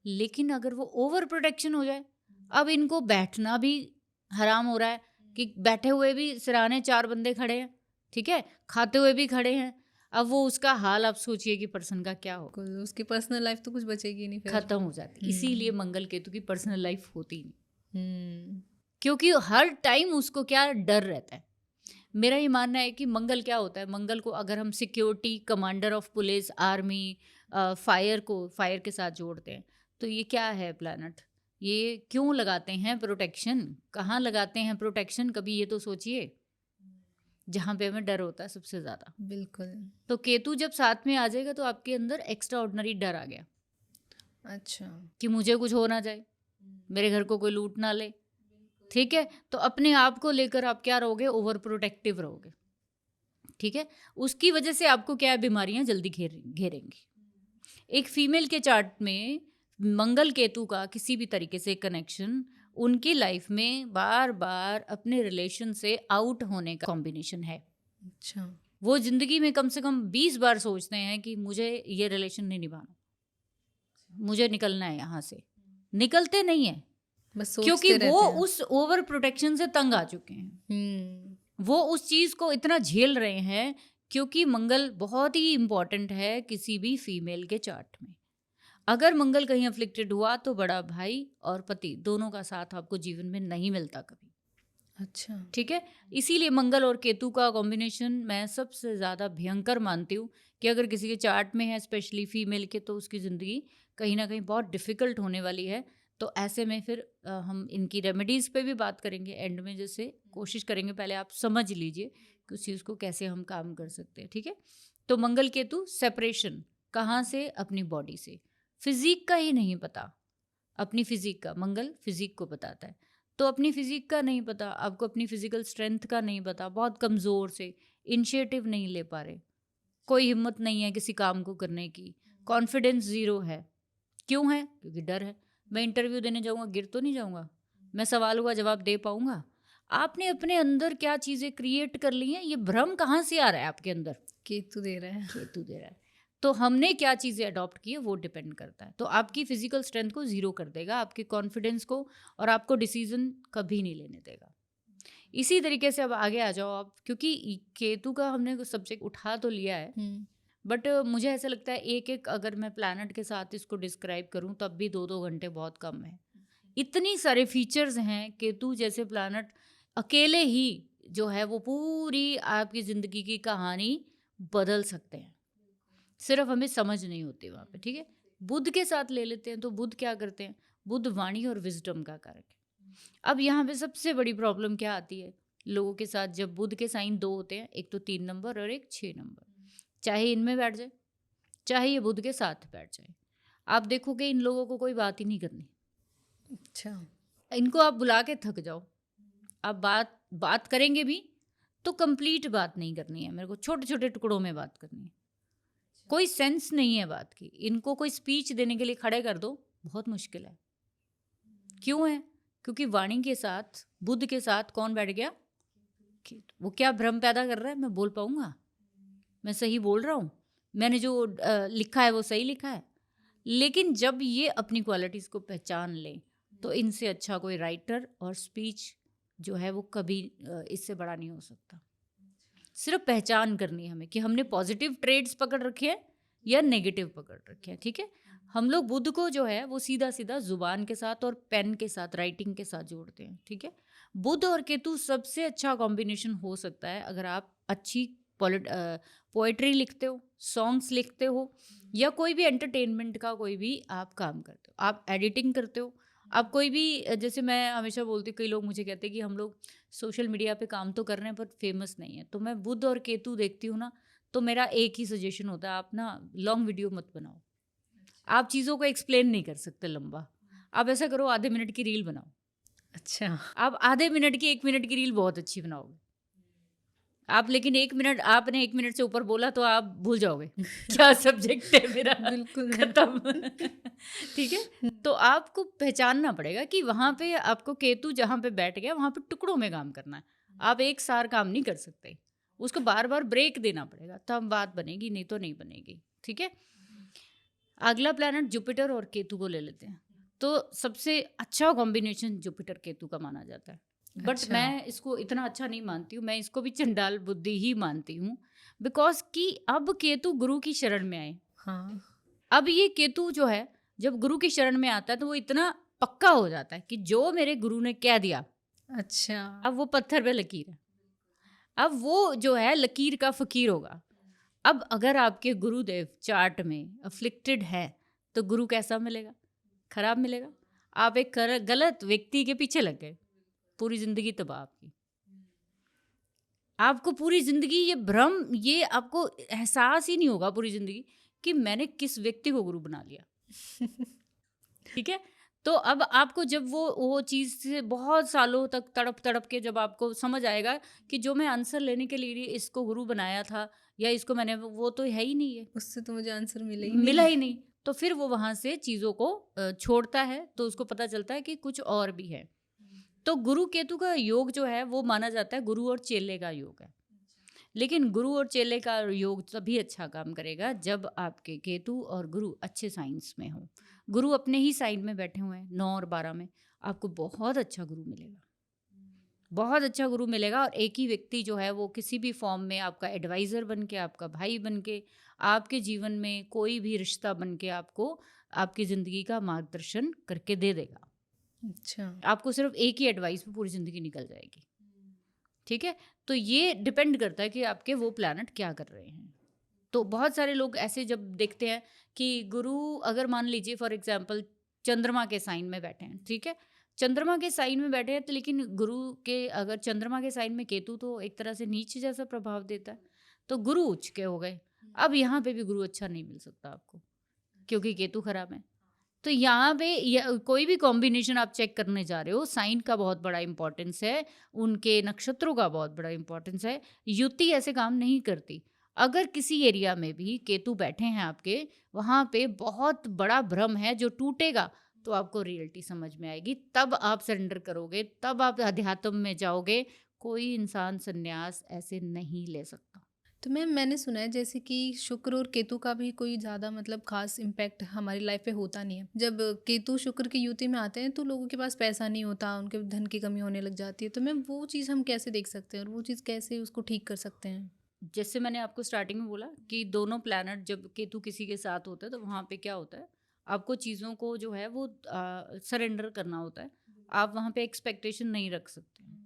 लेकिन अगर वो ओवर प्रोटेक्शन हो जाए, अब इनको बैठना भी हराम हो रहा है कि बैठे हुए भी सिराने 4 बंदे खड़े हैं, ठीक है, खाते हुए भी खड़े हैं। अब वो उसका हाल आप सोचिए कि पर्सन का क्या हो, बिल्कुल, उसकी पर्सनल लाइफ तो कुछ बचेगी नहीं फिर। खत्म हो जाती। इसीलिए मंगल केतु की पर्सनल लाइफ होती नहीं, हम्म। क्योंकि हर टाइम उसको क्या डर रहता है। मेरा ये मानना है कि मंगल क्या होता है, मंगल को अगर हम security, commander of police, army, fire के साथ जोड़ते हैं, तो ये क्या है प्लैनेट, ये क्यों लगाते हैं प्रोटेक्शन, कहाँ लगाते हैं प्रोटेक्शन, कभी ये तो सोचिए, जहाँ पे हमें डर होता है सबसे ज़्यादा। बिल्कुल। तो केतु जब साथ में आ जाएगा तो आपके अंदर एक्स्ट्रा ऑर्डिनरी डर आ गया अच्छा। कि मुझे कुछ हो ना जाए, मेरे घर को कोई लूट ना ले। ठीक है। तो अपने आप को लेकर आप क्या रहोगे, ओवर प्रोटेक्टिव रहोगे। ठीक है। उसकी वजह से आपको क्या है, बीमारियां जल्दी घेरेंगी। एक फीमेल के चार्ट में मंगल केतु का किसी भी तरीके से कनेक्शन उनकी लाइफ में बार बार अपने रिलेशन से आउट होने का कॉम्बिनेशन है। अच्छा। वो जिंदगी में कम से कम 20 बार सोचते हैं कि मुझे ये रिलेशन नहीं निभाना, मुझे निकलना है यहाँ से। निकलते नहीं है, बस क्योंकि सोचते वो रहते हैं। उस ओवर प्रोटेक्शन से तंग आ चुके हैं। वो उस चीज को इतना झेल रहे हैं, क्योंकि मंगल बहुत ही इंपॉर्टेंट है किसी भी फीमेल के चार्ट में। अगर मंगल कहीं अफ्लिक्टेड हुआ तो बड़ा भाई और पति दोनों का साथ आपको जीवन में नहीं मिलता कभी। अच्छा। ठीक है। इसीलिए मंगल और केतु का कॉम्बिनेशन मैं सबसे ज़्यादा भयंकर मानती हूँ कि अगर किसी के चार्ट में है, स्पेशली फीमेल के, तो उसकी ज़िंदगी कहीं ना कहीं बहुत डिफ़िकल्ट होने वाली है। तो ऐसे में फिर हम इनकी रेमेडीज़ पे भी बात करेंगे एंड में, जैसे कोशिश करेंगे। पहले आप समझ लीजिए कि उस चीज़ को कैसे हम काम कर सकते हैं। ठीक है। तो मंगल केतु सेपरेशन, कहाँ से, अपनी बॉडी से। फिजिक का ही नहीं पता, अपनी फिजिक का, मंगल फिजिक को बताता है। तो अपनी फिजिक का नहीं पता आपको, अपनी फिजिकल स्ट्रेंथ का नहीं पता, बहुत कमज़ोर से, इनिशिएटिव नहीं ले पा रहे, कोई हिम्मत नहीं है किसी काम को करने की, कॉन्फिडेंस ज़ीरो है। क्यों है? क्योंकि डर है। मैं इंटरव्यू देने जाऊँगा, गिर तो नहीं जाऊँगा? मैं सवालों का जवाब दे पाऊँगा? आपने अपने अंदर क्या चीज़ें क्रिएट कर ली हैं, ये भ्रम कहाँ से आ रहा है आपके अंदर? केतु दे रहा है। केतु दे रहा है। तो हमने क्या चीज़ें अडॉप्ट की है वो डिपेंड करता है। तो आपकी फिजिकल स्ट्रेंथ को ज़ीरो कर देगा, आपके कॉन्फिडेंस को, और आपको डिसीजन कभी नहीं लेने देगा। इसी तरीके से अब आगे आ जाओ आप, क्योंकि केतु का हमने सब्जेक्ट उठा तो लिया है, बट मुझे ऐसा लगता है एक एक अगर मैं प्लैनेट के साथ इसको डिस्क्राइब करूं तब भी 2-2 घंटे बहुत कम है। इतनी सारे फीचर्स हैं केतु जैसे प्लैनेट, अकेले ही जो है वो पूरी आपकी ज़िंदगी की कहानी बदल सकते हैं, सिर्फ हमें समझ नहीं होती वहाँ पे। ठीक है, बुध के साथ ले लेते हैं, तो बुध क्या करते हैं? बुध वाणी और विजडम का कारक है। अब यहाँ पे सबसे बड़ी प्रॉब्लम क्या आती है लोगों के साथ, जब बुध के साइन 2 होते हैं, एक तो 3 नंबर और एक 6 नंबर, चाहे इनमें बैठ जाए चाहे ये बुध के साथ बैठ जाए, आप देखोगे इन लोगों को कोई बात ही नहीं करनी। अच्छा, इनको आप बुला के थक जाओ, आप बात करेंगे भी तो कंप्लीट बात नहीं करनी है, मेरे को छोटे छोटे टुकड़ों में बात करनी है, कोई सेंस नहीं है बात की। इनको कोई स्पीच देने के लिए खड़े कर दो, बहुत मुश्किल है। क्यों है? क्योंकि वाणी के साथ, बुध के साथ कौन बैठ गया? केतु। वो क्या भ्रम पैदा कर रहा है? मैं बोल पाऊंगा, मैं सही बोल रहा हूँ, मैंने जो लिखा है वो सही लिखा है। लेकिन जब ये अपनी क्वालिटीज़ को पहचान लें तो इनसे अच्छा कोई राइटर और स्पीच जो है वो कभी इससे बड़ा नहीं हो सकता। सिर्फ पहचान करनी है हमें कि हमने पॉजिटिव ट्रेड्स पकड़ रखे हैं या नेगेटिव पकड़ रखे हैं। ठीक है, हम लोग बुध को जो है वो सीधा सीधा जुबान के साथ और पेन के साथ, राइटिंग के साथ जोड़ते हैं। ठीक है, बुध और केतु सबसे अच्छा कॉम्बिनेशन हो सकता है अगर आप अच्छी पोएट्री लिखते हो, सॉन्ग्स लिखते हो, या कोई भी एंटरटेनमेंट का कोई भी आप काम करते हो, आप एडिटिंग करते हो, आप कोई भी जैसे मैं हमेशा बोलती हूँ, कई लोग मुझे कहते हैं कि हम लोग सोशल मीडिया पे काम तो कर रहे हैं पर फेमस नहीं है। तो मैं बुध और केतु देखती हूँ ना, तो मेरा एक ही सजेशन होता है, आप ना लॉन्ग वीडियो मत बनाओ। आप चीज़ों को एक्सप्लेन नहीं कर सकते लंबा, आप ऐसा करो आधे मिनट की रील बनाओ। अच्छा, आप आधे मिनट की, 1 मिनट की रील बहुत अच्छी बनाओगे आप, लेकिन 1 मिनट आपने 1 मिनट से ऊपर बोला तो आप भूल जाओगे क्या सब्जेक्ट है मेरा, बिल्कुल खत्म। ठीक है, तो आपको पहचानना पड़ेगा कि वहाँ पे आपको केतु जहाँ पे बैठ गया वहाँ पे टुकड़ों में काम करना है। आप एक सार काम नहीं कर सकते, उसको बार बार ब्रेक देना पड़ेगा, तब बात बनेगी, नहीं तो नहीं बनेगी। ठीक है, अगला प्लैनेट जुपिटर और केतु को ले लेते हैं। तो सबसे अच्छा कॉम्बिनेशन जुपिटर केतु का माना जाता है, बट अच्छा। मैं इसको इतना अच्छा नहीं मानती हूँ, मैं इसको भी चंडाल बुद्धि ही मानती हूँ, बिकॉज कि अब केतु गुरु की शरण में आए। हाँ, अब ये केतु जो है जब गुरु की शरण में आता है तो वो इतना पक्का हो जाता है कि जो मेरे गुरु ने कह दिया, अच्छा, अब वो पत्थर पे लकीर है, अब वो जो है लकीर का फकीर होगा। अब अगर आपके गुरुदेव चार्ट में अफ्लिक्टेड है तो गुरु कैसा मिलेगा? खराब मिलेगा। आप एक गलत व्यक्ति के पीछे लग गए, पूरी जिंदगी तबाह आपकी। आपको पूरी जिंदगी ये भ्रम, ये आपको एहसास ही नहीं होगा पूरी जिंदगी कि मैंने किस व्यक्ति को गुरु बना लिया। ठीक है, तो अब आपको जब वो चीज़ से बहुत सालों तक तड़प तड़प के जब आपको समझ आएगा कि जो मैं आंसर लेने के लिए इसको गुरु बनाया था या इसको मैंने, वो तो है ही नहीं है, उससे तो मुझे आंसर मिला ही नहीं, तो फिर वो वहाँ से चीज़ों को छोड़ता है, तो उसको पता चलता है कि कुछ और भी है। तो गुरु केतु का योग जो है वो माना जाता है गुरु और चेले का योग है। लेकिन गुरु और चेले का योग तभी अच्छा काम करेगा जब आपके केतु और गुरु अच्छे साइंस में हो। गुरु अपने ही साइन में बैठे हुए हैं 9 और 12 में, आपको बहुत अच्छा गुरु मिलेगा, बहुत अच्छा गुरु मिलेगा। और एक ही व्यक्ति जो है वो किसी भी फॉर्म में आपका एडवाइज़र बन के, आपका भाई बन के, आपके जीवन में कोई भी रिश्ता बन के आपको आपकी ज़िंदगी का मार्गदर्शन करके दे देगा। अच्छा, आपको सिर्फ एक ही एडवाइस में पूरी ज़िंदगी निकल जाएगी। ठीक है, तो ये डिपेंड करता है कि आपके वो प्लैनेट क्या कर रहे हैं। तो बहुत सारे लोग ऐसे जब देखते हैं कि गुरु, अगर मान लीजिए फॉर एग्जांपल चंद्रमा के साइन में बैठे हैं, ठीक है, चंद्रमा के साइन में बैठे हैं, तो लेकिन गुरु के अगर चंद्रमा के साइन में केतु तो एक तरह से नीचे जैसा प्रभाव देता है, तो गुरु उच्च के हो गए। अब यहाँ पे भी गुरु अच्छा नहीं मिल सकता आपको, क्योंकि केतु खराब है। तो यहाँ पे कोई भी कॉम्बिनेशन आप चेक करने जा रहे हो, साइन का बहुत बड़ा इंपॉर्टेंस है, उनके नक्षत्रों का बहुत बड़ा इंपॉर्टेंस है। युति ऐसे काम नहीं करती। अगर किसी एरिया में भी केतु बैठे हैं आपके, वहाँ पे बहुत बड़ा भ्रम है जो टूटेगा, तो आपको रियलिटी समझ में आएगी, तब आप सरेंडर करोगे, तब आप अध्यात्म में जाओगे। कोई इंसान संन्यास ऐसे नहीं ले सकता। तो मैम मैंने सुना है जैसे कि शुक्र और केतु का भी कोई ज़्यादा मतलब खास इम्पैक्ट हमारी लाइफ पे होता नहीं है। जब केतु शुक्र की युति में आते हैं तो लोगों के पास पैसा नहीं होता, उनके धन की कमी होने लग जाती है। तो मैम वो चीज़ हम कैसे देख सकते हैं और वो चीज़ कैसे उसको ठीक कर सकते हैं? जैसे मैंने आपको स्टार्टिंग में बोला कि दोनों प्लैनेट जब केतु किसी के साथ होता है, तो वहाँ पे क्या होता है, आपको चीज़ों को जो है वो सरेंडर करना होता है। आप वहाँ पे एक्सपेक्टेशन नहीं रख सकते हैं।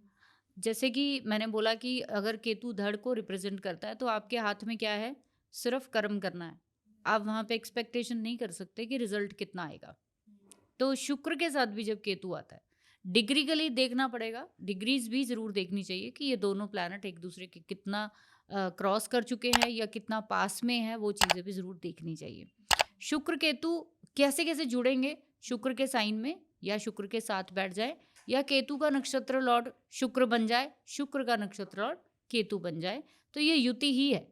जैसे कि मैंने बोला कि अगर केतु धड़ को रिप्रेजेंट करता है, तो आपके हाथ में क्या है, सिर्फ कर्म करना है। आप वहाँ पे एक्सपेक्टेशन नहीं कर सकते कि रिजल्ट कितना आएगा। तो शुक्र के साथ भी जब केतु आता है, डिग्रीकली देखना पड़ेगा, डिग्रीज भी जरूर देखनी चाहिए कि ये दोनों प्लैनेट एक दूसरे के कितना क्रॉस कर चुके हैं या कितना पास में है, वो चीज़ें भी जरूर देखनी चाहिए। शुक्र केतु कैसे कैसे जुड़ेंगे, शुक्र के साइन में, या शुक्र के साथ बैठ जाए, या केतु का नक्षत्र लॉर्ड शुक्र बन जाए, शुक्र का नक्षत्र लॉर्ड केतु बन जाए, तो ये युति ही है।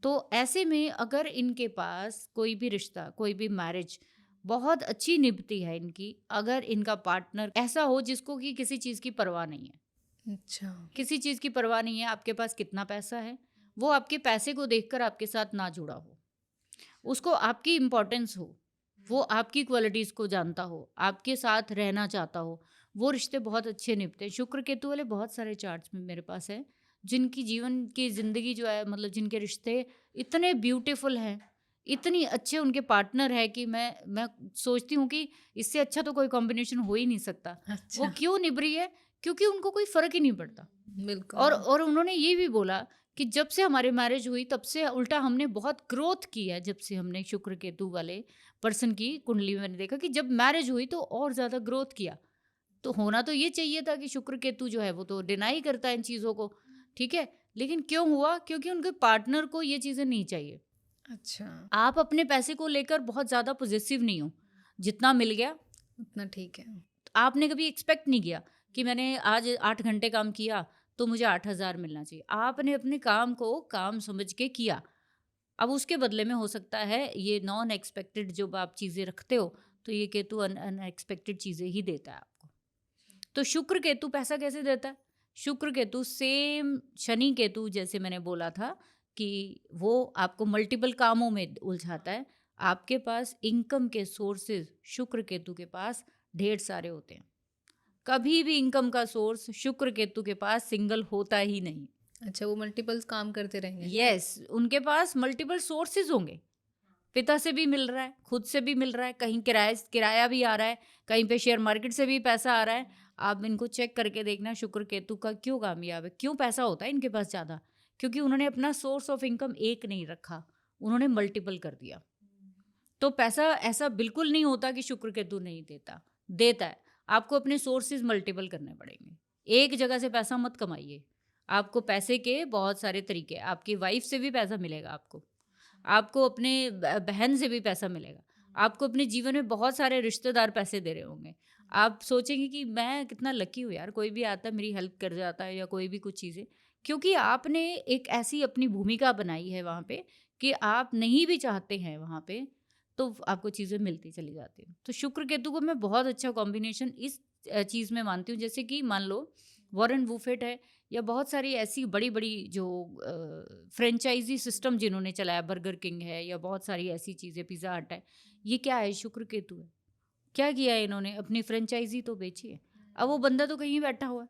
तो ऐसे में अगर इनके पास कोई भी रिश्ता, कोई भी मैरिज बहुत अच्छी निभती है इनकी, अगर इनका पार्टनर ऐसा हो जिसको कि किसी चीज़ की परवाह नहीं है, अच्छा। किसी चीज़ की परवाह नहीं है, आपके पास कितना पैसा है, वो आपके पैसे को देखकर आपके साथ ना जुड़ा हो, उसको आपकी इम्पोर्टेंस हो, वो आपकी क्वालिटीज़ को जानता हो, आपके साथ रहना चाहता हो, वो रिश्ते बहुत अच्छे निभते हैं। शुक्र केतु वाले बहुत सारे चार्ट्स में मेरे पास है, जिनकी जीवन की ज़िंदगी जो है, मतलब जिनके रिश्ते इतने ब्यूटीफुल हैं, इतनी अच्छे उनके पार्टनर है कि मैं सोचती हूँ कि इससे अच्छा तो कोई कॉम्बिनेशन हो ही नहीं सकता। वो अच्छा। क्यों निभ रही है? क्योंकि उनको कोई फ़र्क ही नहीं पड़ता। बिल्कुल। और उन्होंने ये भी बोला कि जब से हमारी मैरिज हुई, तब से उल्टा हमने बहुत ग्रोथ की है। जब से हमने शुक्र केतु वाले पर्सन की कुंडली में मैंने देखा कि जब मैरिज हुई तो और ज़्यादा ग्रोथ किया। तो होना तो ये चाहिए था कि शुक्र केतु जो है वो तो डिनाई करता है इन चीज़ों को, ठीक है? लेकिन क्यों हुआ? क्योंकि उनके पार्टनर को ये चीज़ें नहीं चाहिए। अच्छा। आप अपने पैसे को लेकर बहुत ज़्यादा पॉसेसिव नहीं हो। जितना मिल गया, उतना ठीक है। आपने कभी एक्सपेक्ट नहीं किया कि मैंने आज 8 घंटे काम किया तो मुझे 8,000 मिलना चाहिए। आपने अपने काम को काम समझ के किया। अब उसके बदले में हो सकता है ये नॉन एक्सपेक्टेड जब आप चीज़ें रखते हो, तो ये केतु अनएक्सपेक्टेड चीज़ें ही देता है आपको। तो शुक्र केतु पैसा कैसे देता है? शुक्र केतु सेम शनि केतु, जैसे मैंने बोला था कि वो आपको मल्टीपल कामों में उलझाता है। आपके पास इनकम के सोर्सेज शुक्र केतु के पास ढेर सारे होते हैं। कभी भी इनकम का सोर्स शुक्र केतु के पास सिंगल होता ही नहीं। अच्छा, वो मल्टीपल्स काम करते रहेंगे। यस, उनके पास मल्टीपल सोर्सेज होंगे। पिता से भी मिल रहा है, खुद से भी मिल रहा है, कहीं किराया भी आ रहा है, कहीं पे शेयर मार्केट से भी पैसा आ रहा है। आप इनको चेक करके देखना शुक्र केतु का क्यों कामयाब है, क्यों पैसा होता है इनके पास ज़्यादा, क्योंकि उन्होंने अपना सोर्स ऑफ इनकम एक नहीं रखा, उन्होंने मल्टीपल कर दिया। तो पैसा ऐसा बिल्कुल नहीं होता कि शुक्र केतु नहीं देता, देता है। आपको अपने सोर्सेज मल्टीपल करने पड़ेंगे। एक जगह से पैसा मत कमाइए। आपको पैसे के बहुत सारे तरीके, आपकी वाइफ से भी पैसा मिलेगा आपको, आपको अपने बहन से भी पैसा मिलेगा, आपको अपने जीवन में बहुत सारे रिश्तेदार पैसे दे रहे होंगे। आप सोचेंगे कि मैं कितना लकी हूँ यार, कोई भी आता है मेरी हेल्प कर जाता है, या कोई भी कुछ चीज़ें, क्योंकि आपने एक ऐसी अपनी भूमिका बनाई है वहाँ पे कि आप नहीं भी चाहते हैं वहाँ पे, तो आपको चीज़ें मिलती चली जाती हैं। तो शुक्र केतु को मैं बहुत अच्छा कॉम्बिनेशन इस चीज़ में मानती हूँ। जैसे कि मान लो वॉरेन बुफेट है, या बहुत सारी ऐसी बड़ी-बड़ी जो फ्रेंचाइज़ी सिस्टम जिन्होंने चलाया, बर्गर किंग है या बहुत सारी ऐसी चीज़ें, पिज़्ज़ा हट है, ये क्या है? शुक्र केतु है। क्या किया है इन्होंने? अपनी फ्रेंचाइज़ी तो बेची है। अब वो बंदा तो कहीं बैठा हुआ है,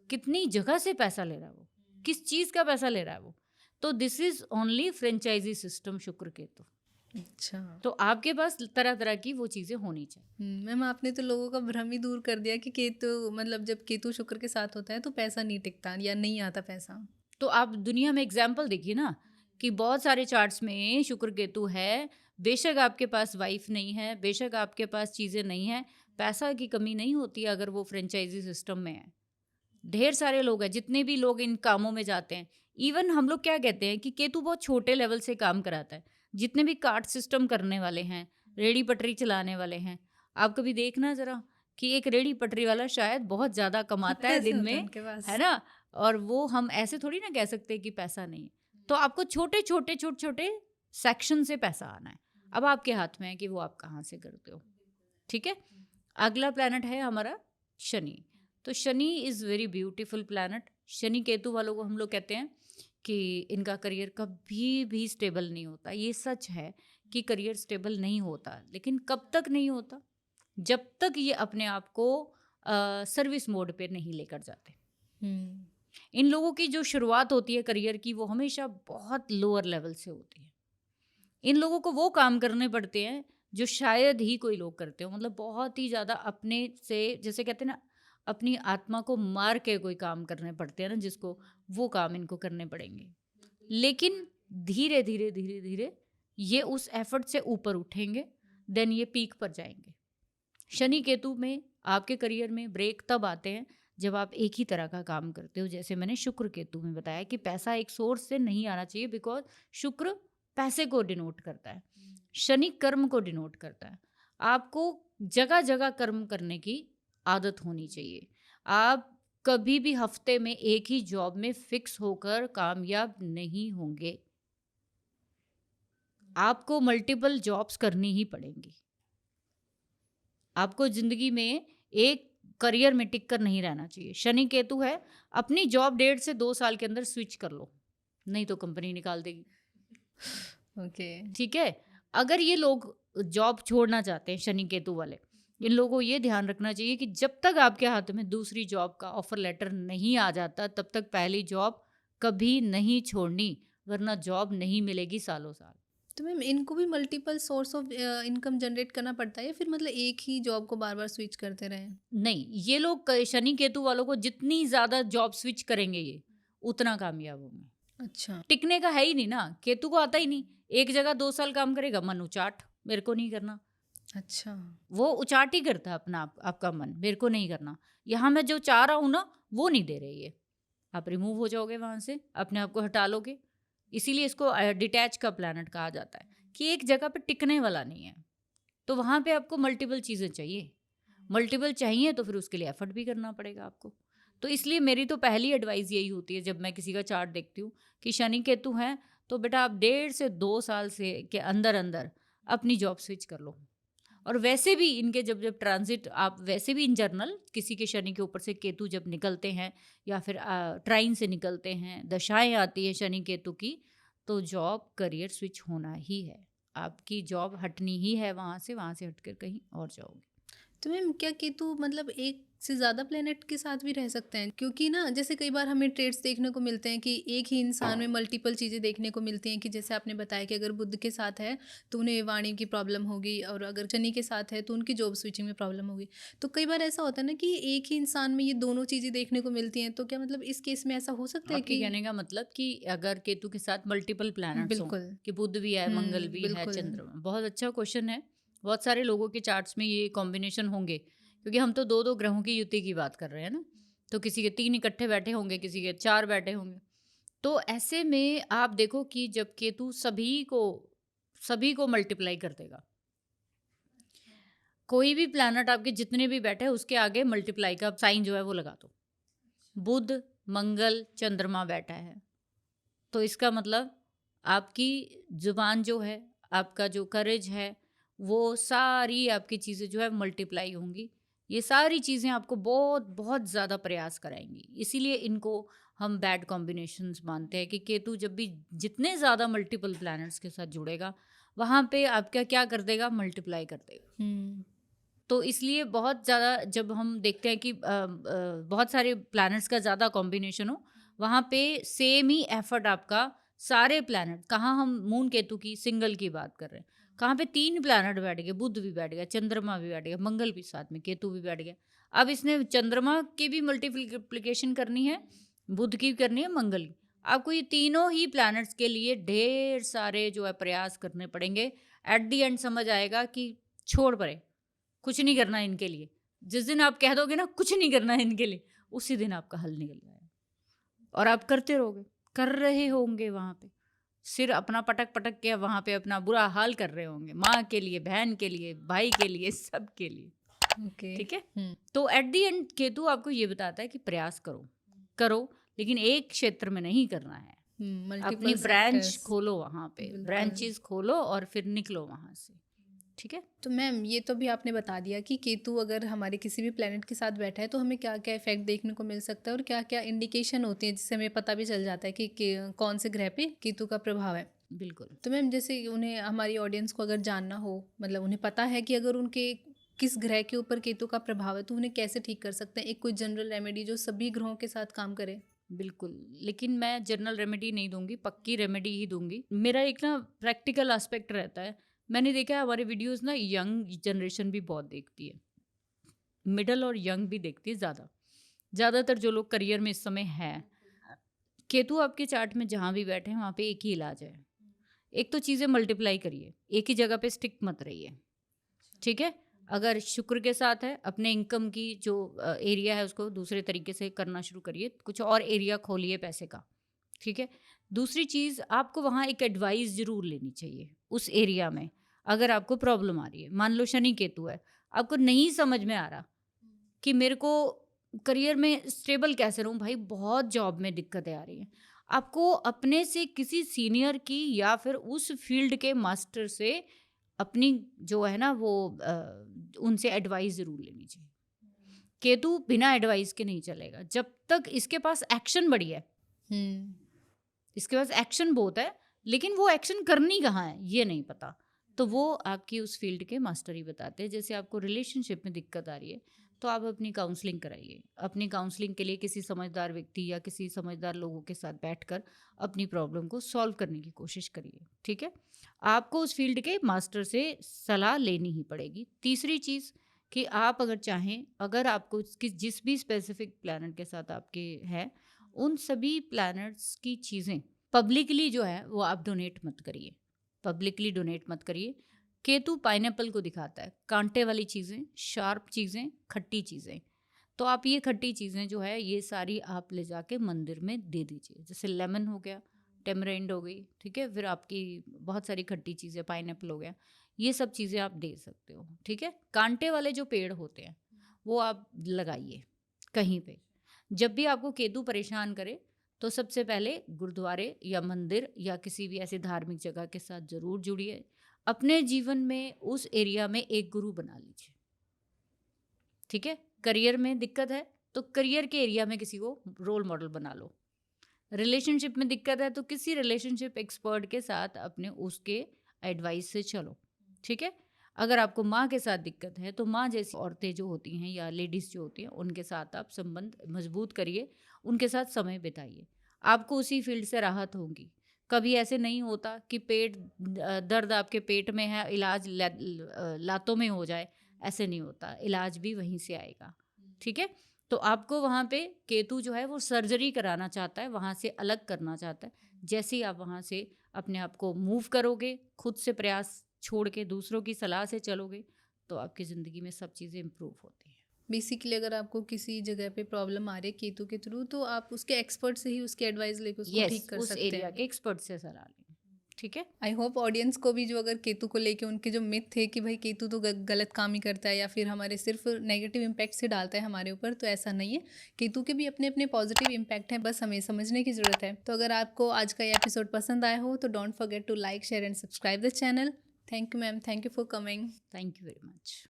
कितनी जगह से पैसा ले रहा है वो, किस चीज़ का पैसा ले रहा है वो? तो this is only franchise system Shukra Ketu. अच्छा। तो आपके पास तरह-तरह की वो चीज़ें होनी चाहिए। मैम आपने तो लोगों का भ्रम ही दूर कर दिया कि केतु मतलब जब केतु शुक्र के साथ होता है तो पैसा नहीं टिकता या नहीं आता पैसा। तो आप दुनिया में एग्जाम्पल देखिए ना, कि बहुत सारे चार्ट्स में शुक्र केतु है, बेशक आपके पास वाइफ नहीं है, बेशक आपके पास चीज़ें नहीं हैं, पैसा की कमी नहीं होती अगर वो फ्रेंचाइजी सिस्टम में है। ढेर सारे लोग हैं, जितने भी लोग इन कामों में जाते हैं, इवन हम लोग क्या कहते हैं कि केतु बहुत छोटे लेवल से काम कराता है। जितने भी कार्ट सिस्टम करने वाले हैं, रेडी पटरी चलाने वाले हैं, आप कभी देखना ज़रा कि एक रेहड़ी पटरी वाला शायद बहुत ज़्यादा कमाता है पैसे दिन होते हैं में, उनके पास। है ना? और वो हम ऐसे थोड़ी ना कह सकते कि पैसा नहीं है। तो आपको छोटे-छोटे सेक्शन से पैसा आना है। अब आपके हाथ में है कि वो आप कहाँ से करते हो, ठीक है? अगला प्लैनेट है हमारा शनि। तो Shani is very beautiful planet. Shani Ketu वालों को हम लोग कहते हैं कि इनका करियर कभी भी स्टेबल नहीं होता। ये सच है कि करियर स्टेबल नहीं होता, लेकिन कब तक नहीं होता? जब तक ये अपने आप को सर्विस मोड पे नहीं लेकर जाते। हुँ। इन लोगों की जो शुरुआत होती है करियर की, वो हमेशा बहुत लोअर लेवल से होती है। इन लोगों को वो काम करने पड़ते हैं जो शायद ही कोई लोग करते हो, मतलब बहुत ही ज़्यादा अपने से, जैसे कहते हैं ना, अपनी आत्मा को मार के कोई काम करने पड़ते हैं ना जिसको, वो काम इनको करने पड़ेंगे। लेकिन धीरे धीरे धीरे धीरे ये उस एफर्ट से ऊपर उठेंगे, देन ये पीक पर जाएंगे। शनि केतु में आपके करियर में ब्रेक तब आते हैं जब आप एक ही तरह का काम करते हो। जैसे मैंने शुक्र केतु में बताया कि पैसा एक सोर्स से नहीं आना चाहिए, बिकॉज शुक्र पैसे को डिनोट करता है, शनि कर्म को डिनोट करता है। आपको जगह जगह कर्म करने की आदत होनी चाहिए। आप कभी भी हफ्ते में एक ही जॉब में फिक्स होकर कामयाब नहीं होंगे। आपको मल्टीपल जॉब्स करनी ही पड़ेंगी। आपको जिंदगी में एक करियर में टिक कर नहीं रहना चाहिए। शनि केतु है, अपनी जॉब 1.5 से 2 साल के अंदर स्विच कर लो, नहीं तो कंपनी निकाल देगी। ओके। ठीक है? अगर ये लोग जॉब छोड़ना चाहते हैं, शनि केतु वाले, इन लोगों को ये ध्यान रखना चाहिए कि जब तक आपके हाथ में दूसरी जॉब का ऑफर लेटर नहीं आ जाता, तब तक पहली जॉब कभी नहीं छोड़नी, वरना जॉब नहीं मिलेगी सालों साल। तो मैम इनको भी multiple source of income generate करना पड़ता है या फिर मतलब एक ही जॉब को बार-बार स्विच करते रहें? नहीं, ये लोग शनि केतु वालों को जितनी ज्यादा जॉब स्विच करेंगे ये, उतना कामयाब होंगे। अच्छा। टिकने का है ही नहीं ना, केतु को आता ही नहीं। एक जगह 2 साल काम करेगा, मन उचाट, मेरे को नहीं करना। अच्छा। वो उचाट ही करता है अपना आपका मन, मेरे को नहीं करना। यहाँ मैं जो चाह रहा हूँ ना, वो नहीं दे रही है। आप रिमूव हो जाओगे वहां से, अपने आप को हटा लोगे। इसीलिए इसको डिटैच का प्लैनेट कहा जाता है कि एक जगह पे टिकने वाला नहीं है। तो वहां पे आपको मल्टीपल चीजें चाहिए। मल्टीपल चाहिए तो फिर उसके लिए एफर्ट भी करना पड़ेगा आपको। तो इसलिए मेरी तो पहली एडवाइस यही होती है जब मैं किसी का चार्ट देखती हूँ कि शनि केतु हैं, तो बेटा आप 1.5 से 2 साल से के अंदर अंदर अपनी जॉब स्विच कर लो। और वैसे भी इनके जब जब ट्रांजिट, आप वैसे भी इन जनरल किसी के शनि के ऊपर से केतु जब निकलते हैं या फिर ट्राइन से निकलते हैं, दशाएं आती है शनि केतु की, तो जॉब करियर स्विच होना ही है। आपकी जॉब हटनी ही है वहाँ से हटकर कहीं और जाओगे। तो मैम क्या केतु मतलब एक से ज़्यादा प्लेनेट के साथ भी रह सकते हैं? क्योंकि ना जैसे कई बार हमें ट्रेड्स देखने को मिलते हैं कि एक ही इंसान में मल्टीपल चीज़ें देखने को मिलती हैं कि जैसे आपने बताया कि अगर बुध के साथ है तो उन्हें वाणी की प्रॉब्लम होगी और अगर शनि के साथ है तो उनकी जॉब स्विचिंग में प्रॉब्लम होगी। तो कई बार ऐसा होता है ना कि एक ही इंसान में ये दोनों चीज़ें देखने को मिलती हैं, तो क्या मतलब इस केस में ऐसा हो सकता है आपके कि कहने का मतलब कि अगर केतु के साथ मल्टीपल प्लैनेट्स हों, बिल्कुल। कि बुध भी है, मंगल भी है, बिल्कुल। चंद्रमा, बहुत अच्छा क्वेश्चन है। बहुत सारे लोगों के चार्ट्स में ये कॉम्बिनेशन होंगे, क्योंकि हम तो 2-2 ग्रहों की युति की बात कर रहे हैं ना। तो किसी के 3 इकट्ठे बैठे होंगे, किसी के 4 बैठे होंगे। तो ऐसे में आप देखो कि जब केतु सभी को मल्टीप्लाई कर देगा। कोई भी प्लैनेट आपके जितने भी बैठे हैं उसके आगे मल्टीप्लाई का साइन जो है वो लगा दो। बुध, मंगल, चंद्रमा बैठा है, तो इसका मतलब आपकी जुबान जो है, आपका जो करेज है, वो सारी आपकी चीज़ें जो है मल्टीप्लाई होंगी। ये सारी चीज़ें आपको बहुत बहुत ज़्यादा प्रयास कराएंगी। इसीलिए इनको हम बैड कॉम्बिनेशंस मानते हैं कि केतु जब भी जितने ज़्यादा मल्टीपल प्लैनेट्स के साथ जुड़ेगा, वहाँ पे आपका क्या कर देगा, मल्टीप्लाई कर देगा। हुँ। तो इसलिए बहुत ज़्यादा जब हम देखते हैं कि बहुत सारे प्लैनेट्स का ज़्यादा कॉम्बिनेशन हो, वहाँ पे सेम ही एफर्ट आपका, सारे प्लैनेट, कहाँ हम मून केतु की सिंगल की बात कर रहे हैं, कहाँ पे 3 प्लैनेट बैठ गए, बुध भी बैठ गया, चंद्रमा भी बैठ गया, मंगल भी साथ में, केतु भी बैठ गया। अब इसने चंद्रमा की भी मल्टीप्लिकेशन करनी है, बुध की भी करनी है, मंगल की। आपको ये तीनों ही प्लैनेट्स के लिए ढेर सारे जो है प्रयास करने पड़ेंगे। एट द एंड समझ आएगा कि छोड़ परे, कुछ नहीं करना इनके लिए। जिस दिन आप कह दोगे ना कुछ नहीं करना है इनके लिए, उसी दिन आपका हल निकल जाएगा और आप करते रहोगे, कर रहे होंगे वहां पे। सिर अपना पटक पटक के वहाँ पे अपना बुरा हाल कर रहे होंगे, माँ के लिए, बहन के लिए, भाई के लिए, सब के लिए। ओके। ठीक है। तो एट दी एंड केतु आपको ये बताता है कि प्रयास करो, लेकिन एक क्षेत्र में नहीं करना है। अपनी ब्रांच खोलो, वहाँ पे ब्रांचेस खोलो और फिर निकलो वहाँ से। ठीक है। तो मैम ये तो भी आपने बता दिया कि केतु अगर हमारे किसी भी प्लेनेट के साथ बैठा है तो हमें क्या क्या इफेक्ट देखने को मिल सकता है और क्या क्या इंडिकेशन होती है जिससे हमें पता भी चल जाता है कि कौन से ग्रह पे केतु का प्रभाव है। बिल्कुल। तो मैम जैसे उन्हें, हमारी ऑडियंस को अगर जानना हो, मतलब उन्हें पता है कि अगर उनके किस ग्रह के ऊपर केतु का प्रभाव है तो उन्हें कैसे ठीक कर सकते हैं, एक कोई जनरल रेमेडी जो सभी ग्रहों के साथ काम करे। बिल्कुल, लेकिन मैं जनरल रेमेडी नहीं दूंगी, पक्की रेमेडी ही दूंगी। मेरा एक ना प्रैक्टिकल एस्पेक्ट रहता है। मैंने देखा है हमारे वीडियोस ना यंग जनरेशन भी बहुत देखती है, मिडल और यंग भी देखती है ज़्यादातर जो लोग करियर में इस समय है। केतु आपके चार्ट में जहाँ भी बैठे हैं वहाँ पे एक ही इलाज है। एक तो चीज़ें मल्टीप्लाई करिए, एक ही जगह पे स्टिक मत रहिए। ठीक है। अगर शुक्र के साथ है, अपने इनकम की जो एरिया है उसको दूसरे तरीके से करना शुरू करिए, कुछ और एरिया खोलिए पैसे का। ठीक है। दूसरी चीज़, आपको वहाँ एक एडवाइस ज़रूर लेनी चाहिए उस एरिया में। अगर आपको प्रॉब्लम आ रही है, मान लो शनि केतु है, आपको नहीं समझ में आ रहा कि मेरे को करियर में स्टेबल कैसे रहूं, भाई बहुत जॉब में दिक्कतें आ रही हैं, आपको अपने से किसी सीनियर की या फिर उस फील्ड के मास्टर से अपनी जो है ना वो उनसे एडवाइस ज़रूर लेनी चाहिए। केतु बिना एडवाइस के नहीं चलेगा जब तक इसके पास एक्शन बड़ी है। इसके पास एक्शन बहुत है, लेकिन वो एक्शन करनी कहाँ है ये नहीं पता। तो वो आपकी उस फील्ड के मास्टर ही बताते हैं। जैसे आपको रिलेशनशिप में दिक्कत आ रही है तो आप अपनी काउंसलिंग कराइए। अपनी काउंसलिंग के लिए किसी समझदार व्यक्ति या किसी समझदार लोगों के साथ बैठकर अपनी प्रॉब्लम को सॉल्व करने की कोशिश करिए। ठीक है। आपको उस फील्ड के मास्टर से सलाह लेनी ही पड़ेगी। तीसरी चीज़ कि आप अगर चाहें, अगर आपको जिस भी स्पेसिफिक प्लैनेट के साथ आपके हैं, उन सभी प्लैनेट्स की चीज़ें पब्लिकली जो है वो आप डोनेट मत करिए। पब्लिकली डोनेट मत करिए। केतु पाइनएप्पल को दिखाता है, कांटे वाली चीज़ें, शार्प चीज़ें, खट्टी चीज़ें। तो आप ये खट्टी चीज़ें जो है ये सारी आप ले जाके मंदिर में दे दीजिए। जैसे लेमन हो गया, टेमरेंड हो गई, ठीक है, फिर आपकी बहुत सारी खट्टी चीज़ें, पाइनएप्पल हो गया, ये सब चीज़ें आप दे सकते हो। ठीक है। कांटे वाले जो पेड़ होते हैं वो आप लगाइए कहीं पे। जब भी आपको केतु परेशान करे तो सबसे पहले गुरुद्वारे या मंदिर या किसी भी ऐसी धार्मिक जगह के साथ ज़रूर जुड़िए। अपने जीवन में उस एरिया में एक गुरु बना लीजिए। ठीक है। करियर में दिक्कत है तो करियर के एरिया में किसी को रोल मॉडल बना लो। रिलेशनशिप में दिक्कत है तो किसी रिलेशनशिप एक्सपर्ट के साथ अपने उसके एडवाइस से चलो। ठीक है। अगर आपको माँ के साथ दिक्कत है तो माँ जैसी औरतें जो होती हैं या लेडीज़ जो होती हैं उनके साथ आप संबंध मजबूत करिए, उनके साथ समय बिताइए, आपको उसी फील्ड से राहत होगी। कभी ऐसे नहीं होता कि पेट दर्द आपके पेट में है, इलाज लातों में हो जाए, ऐसे नहीं होता, इलाज भी वहीं से आएगा। ठीक है। तो आपको वहाँ पे केतु जो है वो सर्जरी कराना चाहता है, वहाँ से अलग करना चाहता है। जैसे ही आप वहाँ से अपने आप को मूव करोगे, खुद से प्रयास छोड़ के दूसरों की सलाह से चलोगे, तो आपकी ज़िंदगी में सब चीज़ें इम्प्रूव होती हैं। बेसिकली अगर आपको किसी जगह पे प्रॉब्लम आ रही है केतु के थ्रू तो आप उसके एक्सपर्ट से ही उसकी एडवाइस लेकर उसको ठीक कर उस सकते एरिया हैं। के एक्सपर्ट से सलाह लें। ठीक है। आई होप ऑडियंस को भी जो अगर केतु को लेके उनके जो मिथ थे कि भाई केतु तो गलत काम ही करता है या फिर हमारे सिर्फ नेगेटिव इम्पैक्ट से डालता है हमारे ऊपर, तो ऐसा नहीं है। केतु के भी अपने अपने पॉजिटिव इम्पैक्ट हैं, बस हमें समझने की ज़रूरत है। तो अगर आपको आज का ये एपिसोड पसंद आया हो तो don't forget to like, share and subscribe the channel. Thank you ma'am, thank you for coming. Thank you very much.